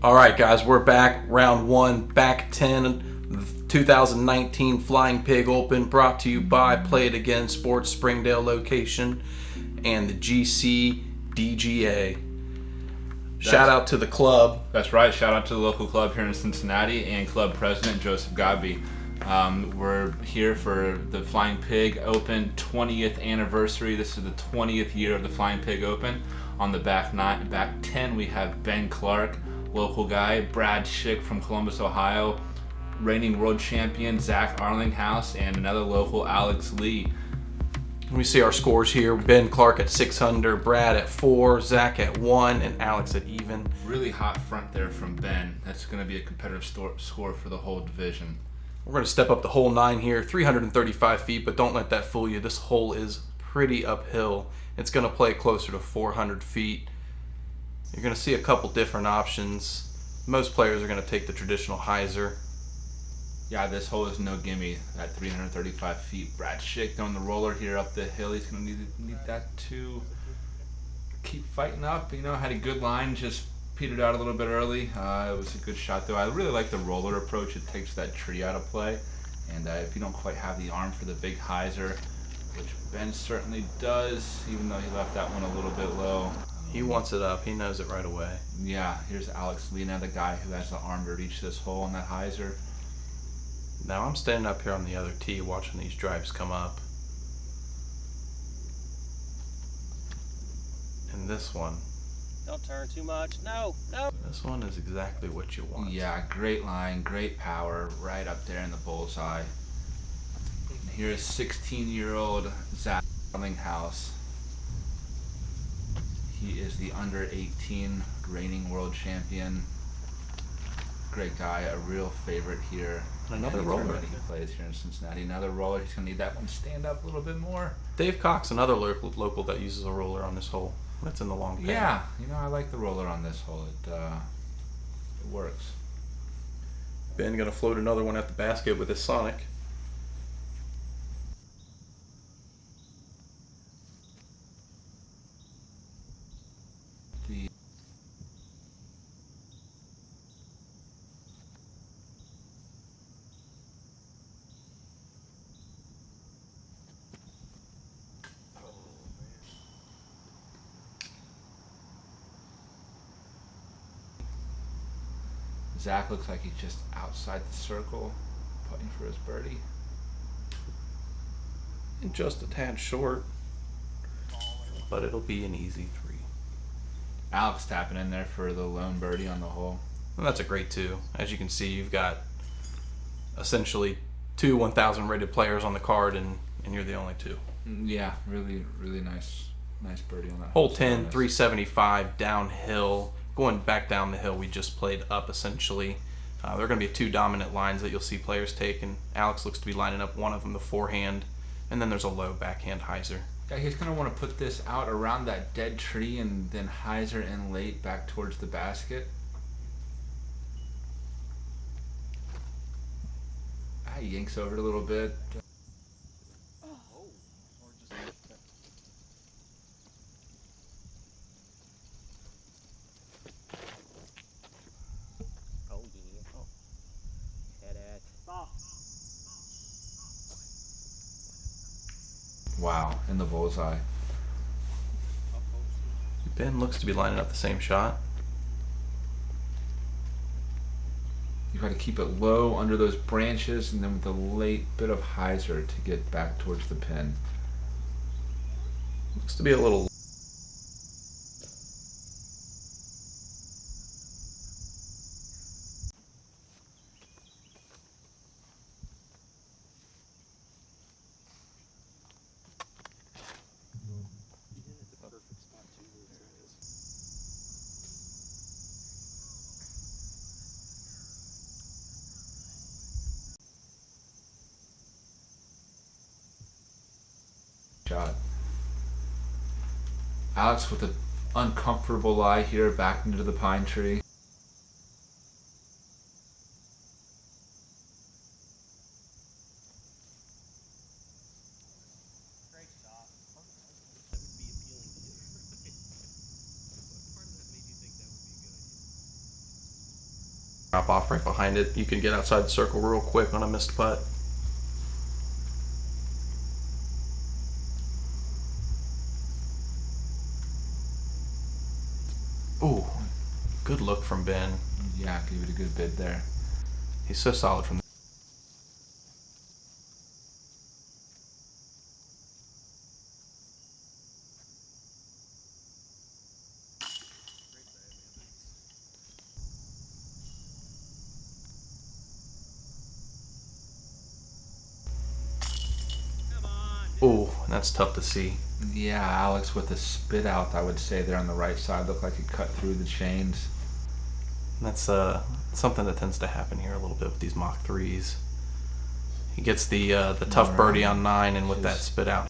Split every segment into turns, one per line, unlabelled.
All right, guys, we're back. Round one, back 10, 2019 Flying Pig Open, brought to you by Play It Again Sports Springdale location and the GC DGA. Shout out to the club.
That's right. Shout out to the local club here in Cincinnati and club president Joseph Godby. We're here for the Flying Pig Open 20th anniversary. This is the 20th year of the Flying Pig Open. On the back 10, we have Ben Clark, local guy, Brad Schick from Columbus, Ohio, reigning world champion Zach Arlinghaus, and another local, Alex Lee.
We see our scores here. Ben Clark at 6 under, Brad at 4, Zach at 1, and Alex at even.
Really hot front there from Ben. That's going to be a competitive score for the whole division.
We're going to step up the hole 9 here, 335 feet, but don't let that fool you. This hole is pretty uphill. It's going to play closer to 400 feet. You're going to see a couple different options. Most players are going to take the traditional hyzer.
Yeah, this hole is no gimme at 335 feet. Brad Schick throwing the roller here up the hill. He's going to need that to keep fighting up. You know, had a good line, just petered out a little bit early. It was a good shot, though. I really like the roller approach. It takes that tree out of play. And if you don't quite have the arm for the big hyzer, which Ben certainly does, even though he left that one a little bit low.
He wants it up. He knows it right away.
Yeah, here's Alex Lee, the guy who has the arm to reach this hole on that hyzer.
Now I'm standing up here on the other tee watching these drives come up. And this one.
Don't turn too much. No.
This one is exactly what you want.
Yeah, great line, great power, right up there in the bullseye. And here is 16-year-old Zach Arlinghaus. He is the under 18 reigning world champion. Great guy, a real favorite here.
Another roller.
He plays here in Cincinnati. Another roller. He's going to need that one to stand up a little bit more.
Dave Cox, another local that uses a roller on this hole. That's in the long pin.
Yeah, I like the roller on this hole. It works.
Ben going to float another one at the basket with his Sonic.
Zach looks like he's just outside the circle, putting for his birdie.
And just a tad short, but it'll be an easy 3.
Alex tapping in there for the lone birdie on the hole.
And that's a great 2. As you can see, you've got essentially 2 1,000 rated players on the card, and you're the only 2.
Yeah, really nice birdie on that
hole 10, 375 downhill. Going back down the hill, we just played up essentially. There are going to be 2 dominant lines that you'll see players take, and Alex looks to be lining up one of them, the forehand, and then there's a low backhand hyzer.
Yeah, he's going to want to put this out around that dead tree and then hyzer in late back towards the basket. He yanks over it a little bit. Wow, in the bullseye.
Ben looks to be lining up the same shot.
You got to keep it low under those branches, and then with a late bit of hyzer to get back towards the pin.
Looks to be a little
shot. Alex with an uncomfortable lie here back into the pine tree.
Drop off right behind it. You can get outside the circle real quick on a missed putt. Ooh, good look from Ben.
Yeah, give it a good bid there.
He's so solid from. Ooh, that's tough to see.
Yeah, Alex with the spit out, I would say there on the right side, looked like it cut through the chains.
That's something that tends to happen here a little bit with these Mach 3s. He gets the tough birdie on 9, and with that spit out.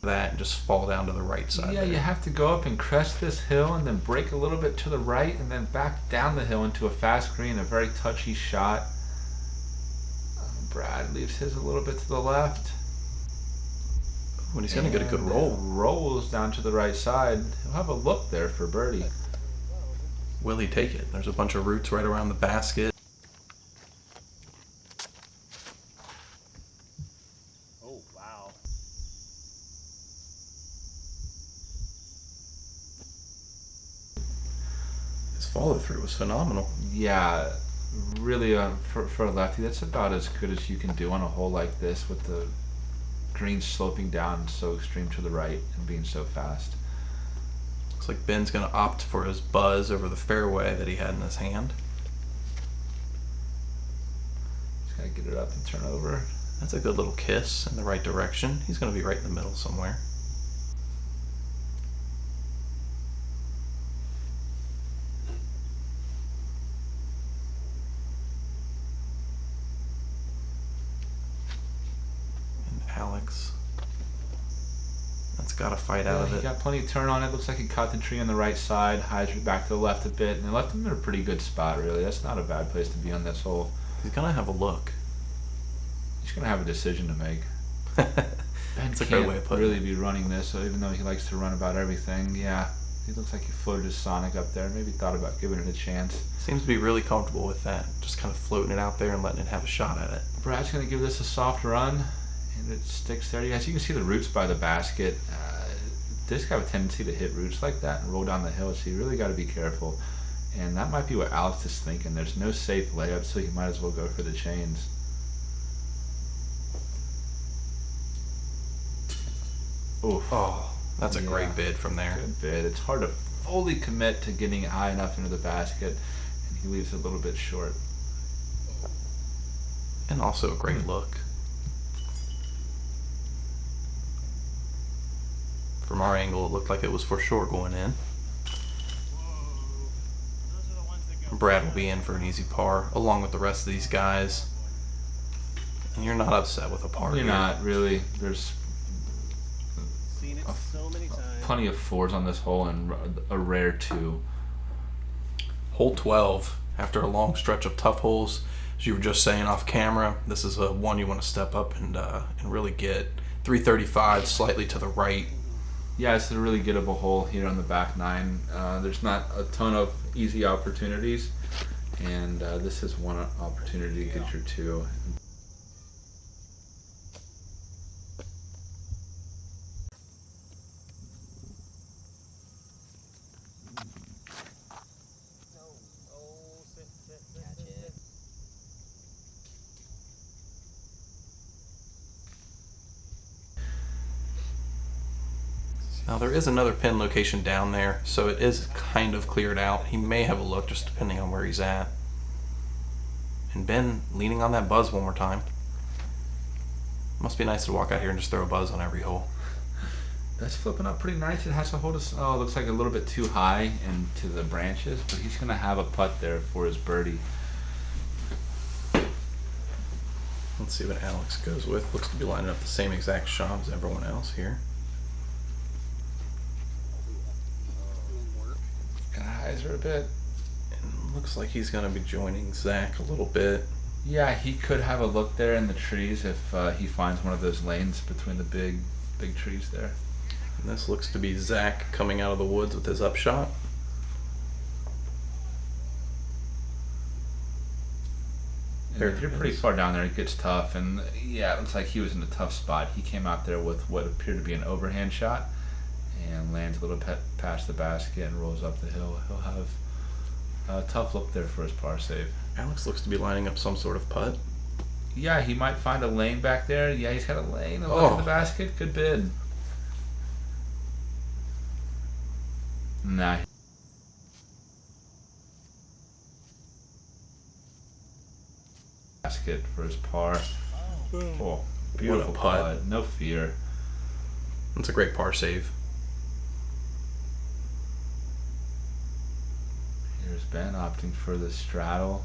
That and just fall down to the right side.
Yeah,
there.
you have to go up and crest this hill and then break a little bit to the right and then back down the hill into a fast green, a very touchy shot. Brad leaves his a little bit to the left.
When he's going to get a good roll.
Rolls down to the right side. He'll have a look there for birdie.
Will he take it? There's a bunch of roots right around the basket.
Oh, wow.
His follow through was phenomenal.
Yeah, really for a lefty, that's about as good as you can do on a hole like this with the green sloping down so extreme to the right and being so fast.
Looks like Ben's going to opt for his buzz over the fairway that he had in his hand.
Just gotta get it up and turn over.
That's a good little kiss in the right direction. He's going to be right in the middle somewhere. And Alex. That's got to fight out of
He
it.
got plenty of turn on it. Looks like he caught the tree on the right side, hydrated back to the left a bit, and left him in a pretty good spot, really. That's not a bad place to be on this hole.
He's going to have a look.
He's going to have a decision to make. Ben
That's a good way
can't
of putting
really
it.
be running this, so even though he likes to run about everything, yeah. He looks like he floated his Sonic up there. Maybe thought about giving it a chance.
Seems to be really comfortable with that. Just kind of floating it out there and letting it have a shot at it.
Brad's going to give this a soft run, and it sticks there. Yes, you can see the roots by the basket. This guy have a tendency to hit roots like that and roll down the hill, so you really got to be careful. And that might be what Alex is thinking. There's no safe layup, so you might as well go for the chains. Oof.
Oh, that's a
Yeah.
great bid from there.
Good bid. It's hard to fully commit to getting it high enough into the basket, and he leaves it a little bit short.
And also a great look. From our angle, it looked like it was for sure going in. Brad will be in for an easy par, along with the rest of these guys. And you're not upset with a par
Probably
here.
not, really. There's
Seen it so many times.
plenty of fours on this hole and a rare 2.
Hole 12, after a long stretch of tough holes, as you were just saying off camera, this is a one you want to step up and really get. 335, slightly to the right.
Yeah, it's a really gettable hole here on the back 9. There's not a ton of easy opportunities, and this is one opportunity to get your 2.
Oh, sit.
Now there is another pin location down there, so it is kind of cleared out. He may have a look just depending on where he's at. And Ben leaning on that buzz one more time. Must be nice to walk out here and just throw a buzz on every hole.
That's flipping up pretty nice. It has to hold us. Oh, it looks like a little bit too high into the branches, but he's going to have a putt there for his birdie.
Let's see what Alex goes with. Looks to be lining up the same exact shot as everyone else here.
Gonna hyzer a bit.
And looks like he's gonna be joining Zach a little bit.
Yeah, he could have a look there in the trees if he finds one of those lanes between the big trees there.
And this looks to be Zach coming out of the woods with his upshot.
And if you're pretty far down there, it gets tough. And yeah, it looks like he was in a tough spot. He came out there with what appeared to be an overhand shot and lands a little past the basket and rolls up the hill. He'll have a tough look there for his par save.
Alex looks to be lining up some sort of putt.
Yeah, he might find a lane back there. Yeah, he's got a lane. A look at the basket. Good bid. Nah. Basket for his par. Oh, beautiful putt. No fear.
That's a great par save.
Here's Ben opting for the straddle.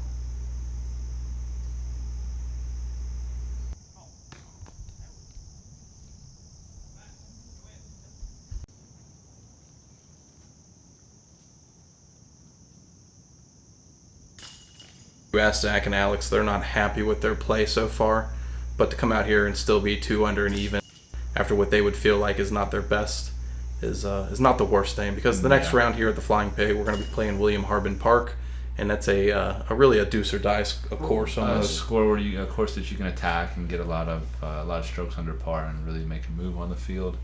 You asked Zach and Alex, they're not happy with their play so far, but to come out here and still be 2 under and even after what they would feel like is not their best is not the worst thing, because the next round here at the Flying Pig, we're going to be playing William Harbin Park, and that's a really a deuce or die course almost.
A course that you can attack and get a lot of strokes under par and really make a move on the field.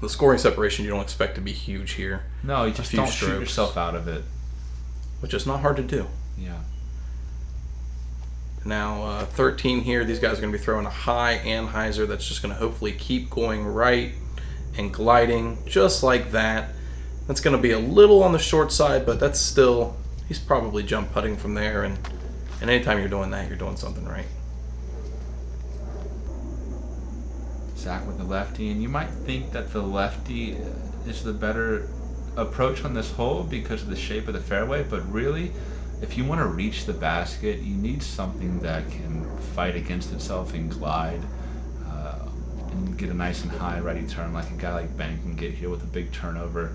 The scoring separation you don't expect to be huge here.
No, you just don't shoot yourself out of it,
which is not hard to do.
Yeah.
Now 13 here, these guys are going to be throwing a high and hyzer that's just going to hopefully keep going right and gliding just like that. That's going to be a little on the short side, but that's still, he's probably jump putting from there, and anytime you're doing that, you're doing something right.
Zach with the lefty, and you might think that the lefty is the better approach on this hole because of the shape of the fairway, but really, if you want to reach the basket, you need something that can fight against itself and glide and get a nice and high righty turn like a guy like Ben can get here with a big turnover.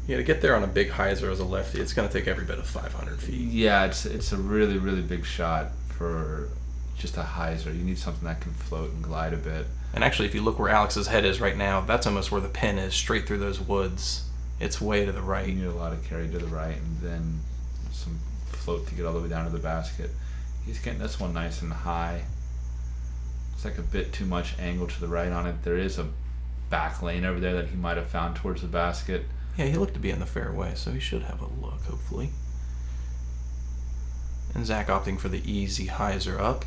Yeah, to get there on a big hyzer as a lefty, it's going to take every bit of 500 feet.
Yeah, it's a really, really big shot for just a hyzer. You need something that can float and glide a bit.
And actually, if you look where Alex's head is right now, that's almost where the pin is, straight through those woods. It's way to the right.
You need a lot of carry to the right and then some float to get all the way down to the basket. He's getting this one nice and high. It's like a bit too much angle to the right on it. There is a back lane over there that he might have found towards the basket.
Yeah, he looked to be in the fairway, so he should have a look, hopefully. And Zach opting for the easy hyzer up.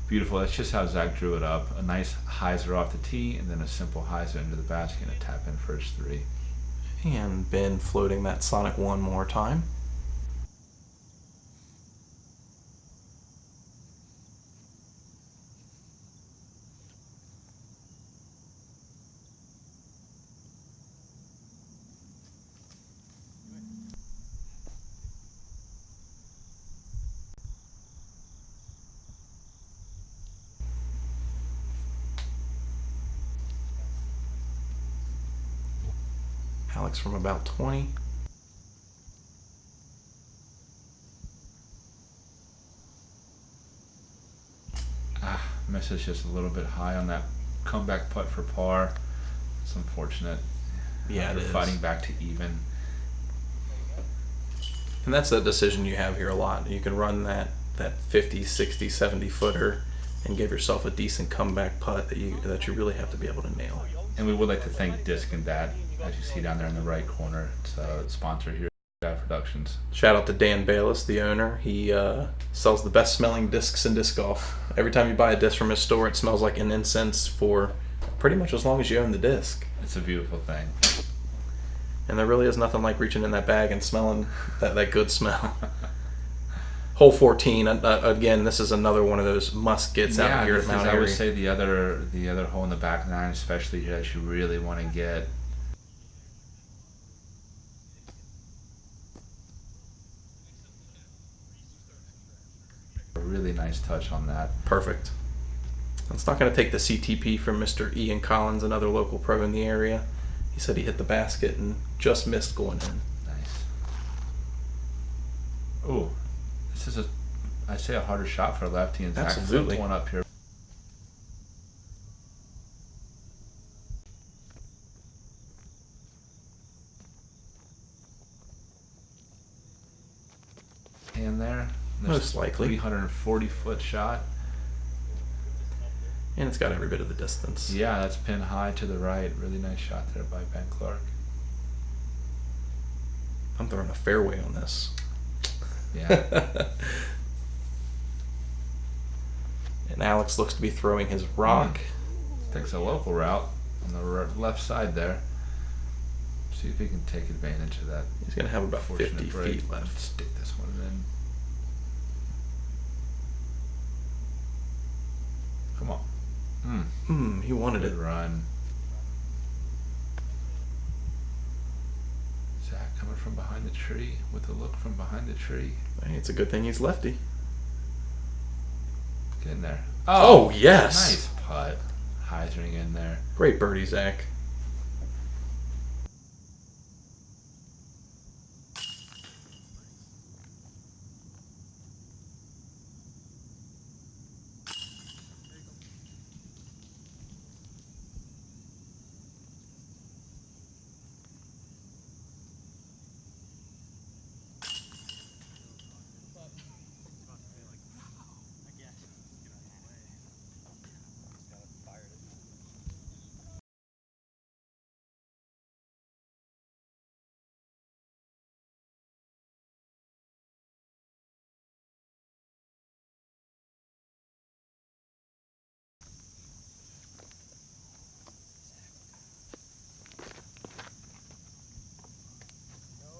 Beautiful. That's just how Zach drew it up. A nice hyzer off the tee, and then a simple hyzer into the basket and a tap in for his 3.
And Ben floating that Sonic one more time. Alex from about 20.
Misses just a little bit high on that comeback putt for par. It's unfortunate.
Yeah, it is.
Fighting back to even.
And that's the decision you have here a lot. You can run that 50, 60, 70 footer and give yourself a decent comeback putt that you really have to be able to nail.
And we would like to thank Disc and Dat, as you see down there in the right corner. It's a sponsor here at Productions.
Shout out to Dan Bayless, the owner. He sells the best smelling discs in disc golf. Every time you buy a disc from his store, it smells like an incense for pretty much as long as you own the disc.
It's a beautiful thing.
And there really is nothing like reaching in that bag and smelling that good smell. Hole 14, again, this is another one of those must-gets out here at Mount Airy.
I would say the other hole in the back nine, especially that you really want to get. really nice touch on that.
Perfect. It's not going to take the CTP from Mr. Ian Collins, another local pro in the area. He said he hit the basket and just missed going in.
Nice. Oh, this is I'd say a harder shot for a lefty, and Zach
Absolutely.
flipped one up here. And there.
Most likely.
340-foot shot.
And it's got every bit of the distance.
Yeah, that's pin high to the right. Really nice shot there by Ben Clark.
I'm throwing a fairway on this.
Yeah.
And Alex looks to be throwing his rock.
Takes a local route on the left side there. See if he can take advantage of that.
He's going to have about 50
Fortunate break.
feet left.
Stick this one in. Come on.
He wanted
Good
it.
run. Zach coming from behind the tree with a look from behind the tree.
Hey, it's a good thing he's lefty.
Get in there.
Oh, yes.
Nice putt. Heisering in there.
Great birdie, Zach.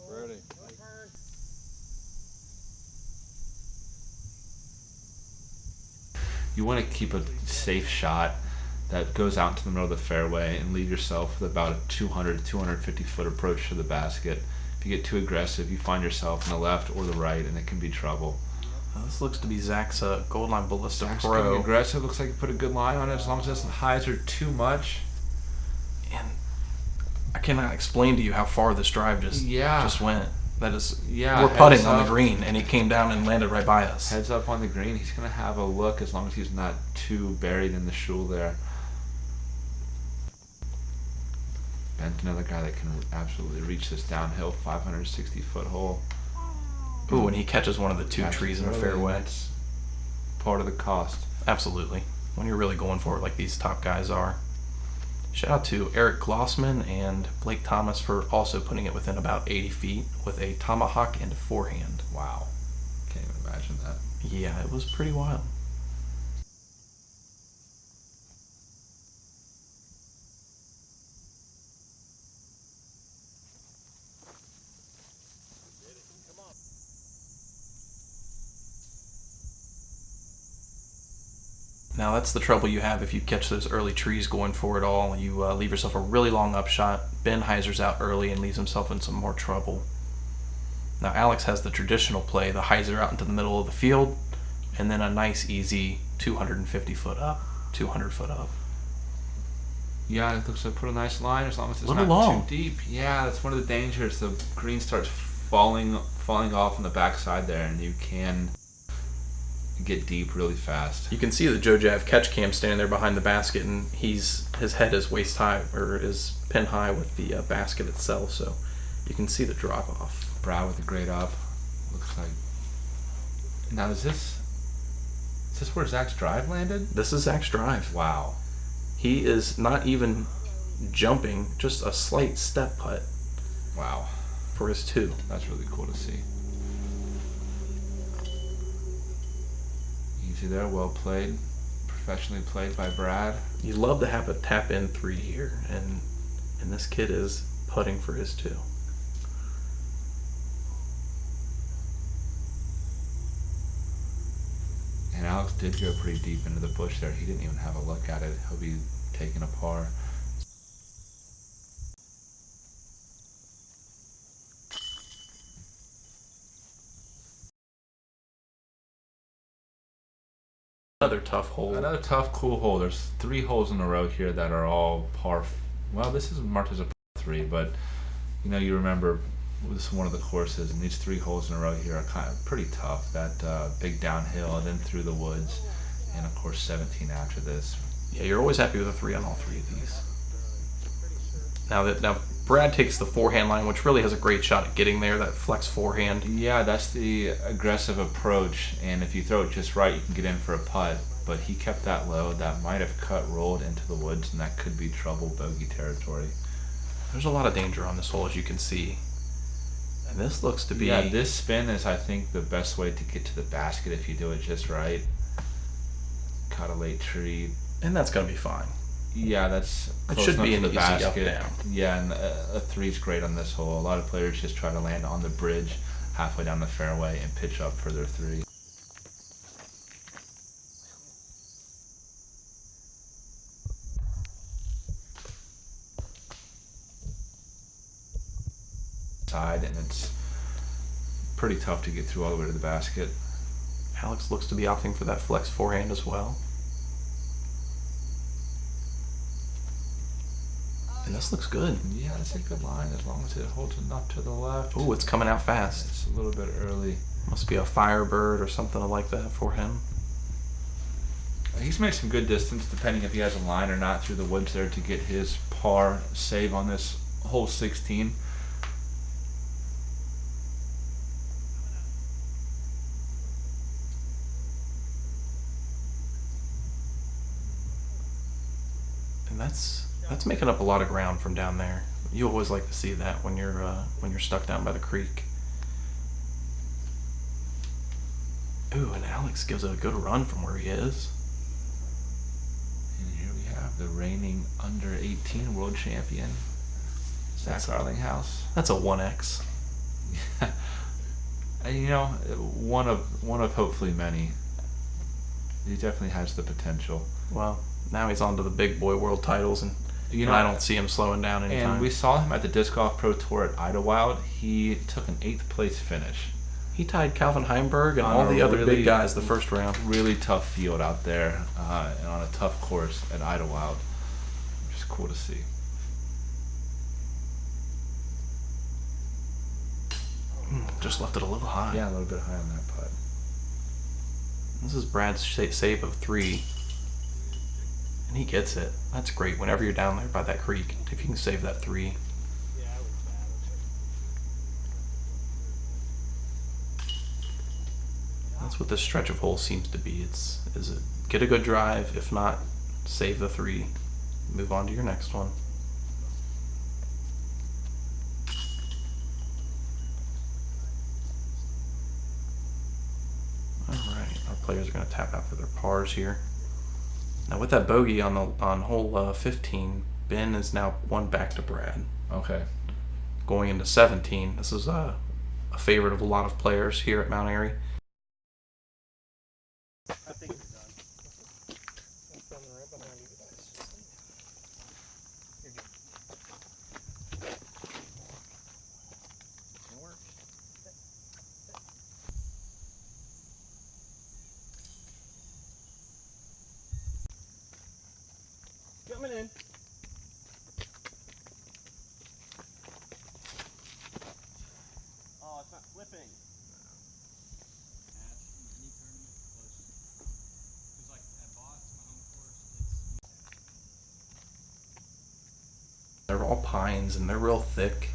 Birdie.
You want to keep a safe shot that goes out into the middle of the fairway and leave yourself with about a 200 250 foot approach to the basket. If you get too aggressive, you find yourself in the left or the right, and it can be trouble.
This looks to be Zach's Gold Line Ballista
Zach's
Pro.
getting aggressive. Looks like you put a good line on it as long as it doesn't hyzer too much.
And I cannot explain to you how far this drive just went. That is,
Yeah,
we're putting
heads
on the
up.
green, and it came down and landed right by us.
Heads up on the green. He's going to have a look as long as he's not too buried in the shul there. Ben's another guy that can absolutely reach this downhill 560-foot hole.
Ooh, and he catches one of the two
Catches
trees in the
early,
fairway.
That's part of the cost.
Absolutely. When you're really going for it like these top guys are. Shout out to Eric Glossman and Blake Thomas for also putting it within about 80 feet with a tomahawk and a forehand.
Wow. Can't even imagine that.
Yeah, it was pretty wild. Now that's the trouble you have if you catch those early trees going for it all. You leave yourself a really long upshot. Ben hyzers out early and leaves himself in some more trouble. Now Alex has the traditional play, the hyzer out into the middle of the field, and then a nice easy 250 foot up, 200 foot up.
Yeah, it looks like put a nice line as long as it's
Little
not
long.
too deep. Yeah, that's one of the dangers. The green starts falling off on the backside there, and you can get deep really fast.
You can see the Joe Jav catch cam standing there behind the basket, and his head is waist high or is pin high with the basket itself, so you can see the drop off.
Brow with the grade up. Looks like. Now is this where Zach's drive landed?
This is Zach's drive.
Wow.
He is not even jumping, just a slight step putt
Wow.
for his two.
That's really cool to see. Easy there, well played. Professionally played by Brad.
You love to have a tap in three here, and this kid is putting for his two.
And Alex did go pretty deep into the bush there. He didn't even have a look at it. He'll be taking a par.
Another tough hole.
Another tough, cool hole. There's 3 holes in a row here that are all par. Well, this is marked as a par 3, but you remember this is one of the courses, and these 3 holes in a row here are kind of pretty tough. That big downhill, and then through the woods, and of course 17 after this.
Yeah, you're always happy with a 3 on all 3 of these. Now Brad takes the forehand line, which really has a great shot at getting there. That flex forehand.
Yeah, that's the aggressive approach, and if you throw it just right, you can get in for a putt. But he kept that low. That might have rolled into the woods, and that could be trouble bogey territory.
There's a lot of danger on this hole, as you can see. And this looks to be...
Yeah, this spin is, I think, the best way to get to the basket if you do it just right. Caught a late tree.
And that's going to be fine.
Yeah, that's
It
close
should
enough
be
to
an
the
easy
basket.
up-down.
Yeah, and a 3's great on this hole. A lot of players just try to land on the bridge halfway down the fairway and pitch up for their 3. Side, and it's pretty tough to get through all the way to the basket.
Alex looks to be opting for that flex forehand as well. And this looks good.
Yeah, it's a good line as long as it holds enough to the left.
Oh, it's coming out fast.
It's a little bit early.
Must be a Firebird or something like that for him.
He's made some good distance, depending if he has a line or not, through the woods there to get his par save on this hole 16.
And that's making up a lot of ground from down there. You always like to see that when you're stuck down by the creek. Ooh, and Alex gives it a good run from where he is.
And here we have the reigning under 18 world champion, Zach Arlinghaus.
That's a 1X.
One of hopefully many. He definitely has the potential.
Well, now he's on to the big boy world titles, and I don't see him slowing down anytime.
And we saw him at the Disc Golf Pro Tour at Idlewild. He took an 8th place finish.
He tied Calvin Heimberg and
On
all the
a
other
really
big guys the first round.
Really tough field out there, and on a tough course at Idlewild. Just cool to see.
Just left it a little high.
Yeah, a little bit high on that putt.
This is Brad's save of 3. And he gets it. That's great. Whenever you're down there by that creek, if you can save that 3. That's what this stretch of holes seems to be. Is it get a good drive, if not, save the 3, move on to your next one. Alright, our players are going to tap out for their pars here. Now with that bogey on hole 15, Ben is now 1 back to Brad.
Okay.
Going into 17, this is a favorite of a lot of players here at Mount Airy.
I think it's done.
I'm filming right behind you guys. You're good. Can work.
Coming in. Oh, it's not flipping.
They're all pines and they're real thick,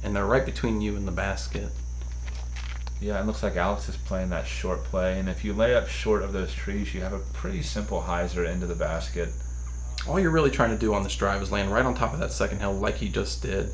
and they're right between you and the basket.
Yeah, it looks like Alex is playing that short play, and if you lay up short of those trees, you have a pretty simple hyzer into the basket.
All you're really trying to do on this drive is land right on top of that second hill like he just did.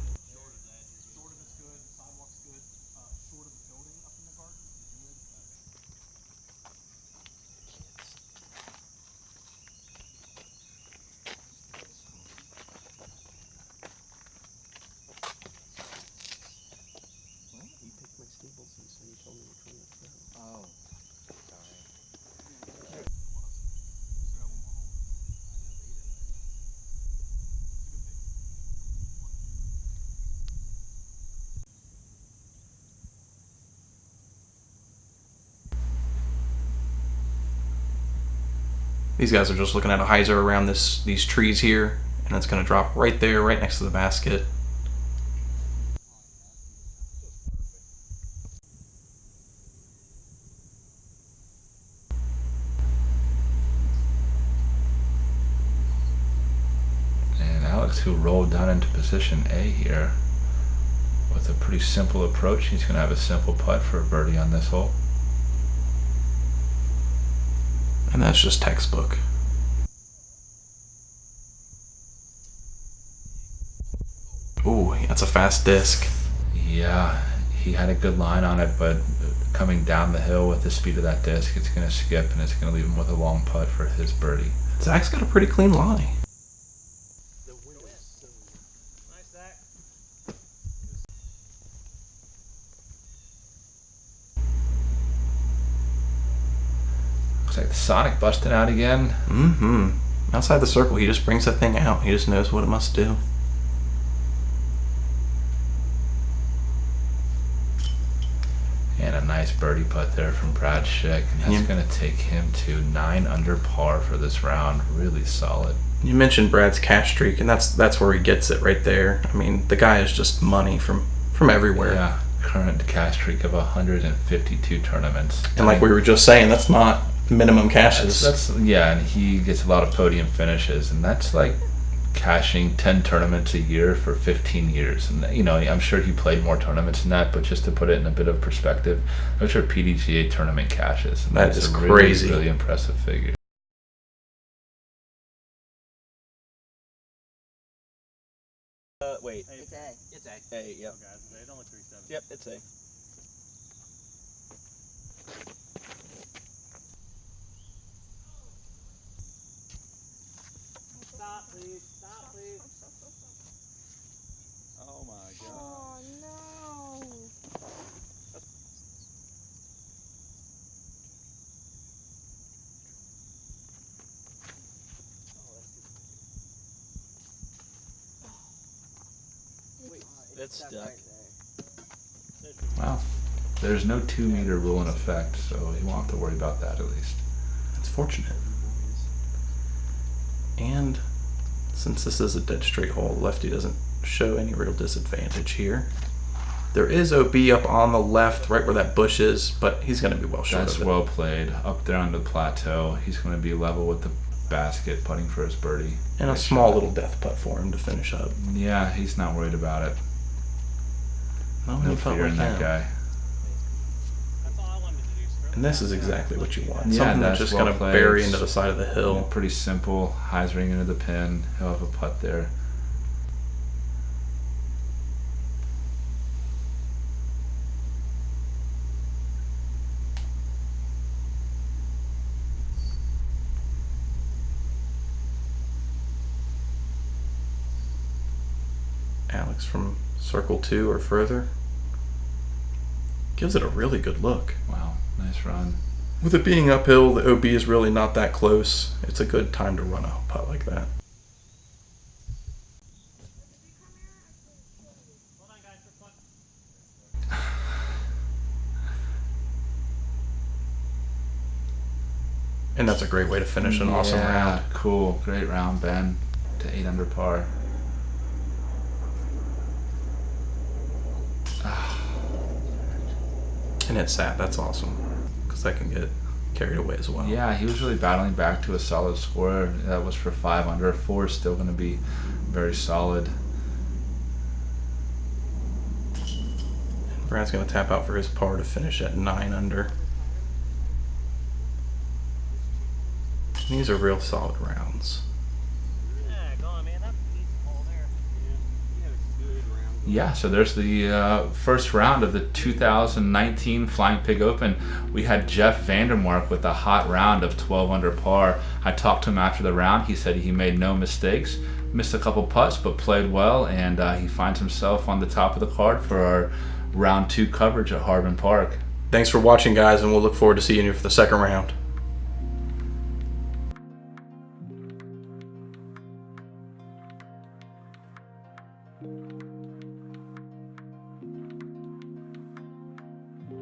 You picked my staples, and so you told me which one to throw.
Oh, sorry.
These guys are just looking at a hyzer around these trees here, and it's going to drop right there, right next to the basket.
And Alex, who rolled down into position A here with a pretty simple approach. He's going to have a simple putt for a birdie on this hole.
And that's just textbook. Ooh, that's a fast disc.
Yeah, he had a good line on it, but coming down the hill with the speed of that disc, it's going to skip and it's going to leave him with a long putt for his birdie.
Zach's got a pretty clean lie.
Nice, Zach.
Looks like the Sonic busting out again.
Outside the circle, he just brings that thing out. He just knows what it must do.
And a nice birdie putt there from Brad Schick. And that's going to take him to 9 under par for this round. Really solid.
You mentioned Brad's cash streak, and that's where he gets it right there. I mean, the guy is just money from everywhere.
Yeah, current cash streak of 152 tournaments.
And like we were just saying, that's not minimum cashes.
Yeah, and he gets a lot of podium finishes, and that's like cashing 10 tournaments a year for 15 years. And you know, I'm sure he played more tournaments than that, but just to put it in a bit of perspective, those are PDGA tournament cashes. And
that is crazy.
Really, really impressive figure.
Wait.
It's A.
It's A.
A, yep. Oh, guys, it's A. Don't look 3-7.
Yep, it's A.
Stop, please. Stop, please.
Oh my god.
Oh no.
It's stuck.
Right there.
Wow. There's no 2-meter rule in effect, so you won't have to worry about that at least.
It's fortunate. And since this is a dead straight hole, lefty doesn't show any real disadvantage here. There is OB up on the left, right where that bush is, but he's going to be well short
That's
of it.
well played. Up there on the plateau, he's going to be level with the basket, putting for his birdie.
And a
Nice
small
shot.
little death putt for him to finish up.
Yeah, he's not worried about it.
No,
No
he felt
fear
like
in that
him.
guy.
That's all I wanted to do.
And this is exactly what you want.
Yeah,
Something that's
that's
just
well
going to
played.
bury into the side of the hill.
Pretty simple. Hyzering into the pin. He'll have a putt there.
Alex from circle 2 or further gives it a really good look.
Wow, nice run.
With it being uphill, the OB is really not that close. It's a good time to run a putt like that.
Hold on, guys, for fun.
And that's a great way to finish an awesome round.
Cool. Great round, Ben. To 8 under par.
And it sat. That's awesome. Because that can get carried away as well.
Yeah, he was really battling back to a solid score. That was for 5 under. 4 is still going to be very solid.
And Brad's going to tap out for his par to finish at 9 under. And these are real solid rounds.
Yeah, go on, man. That's an easy ball there.
You had a good round.
Yeah, so there's the first round of the 2019 Flying Pig Open. We had Jeff Vandermark with a hot round of 12 under par. I talked to him after the round. He said he made no mistakes, missed a couple putts, but played well, and he finds himself on the top of the card for our round 2 coverage at Harbin Park.
Thanks for watching, guys, and we'll look forward to seeing you for the second round.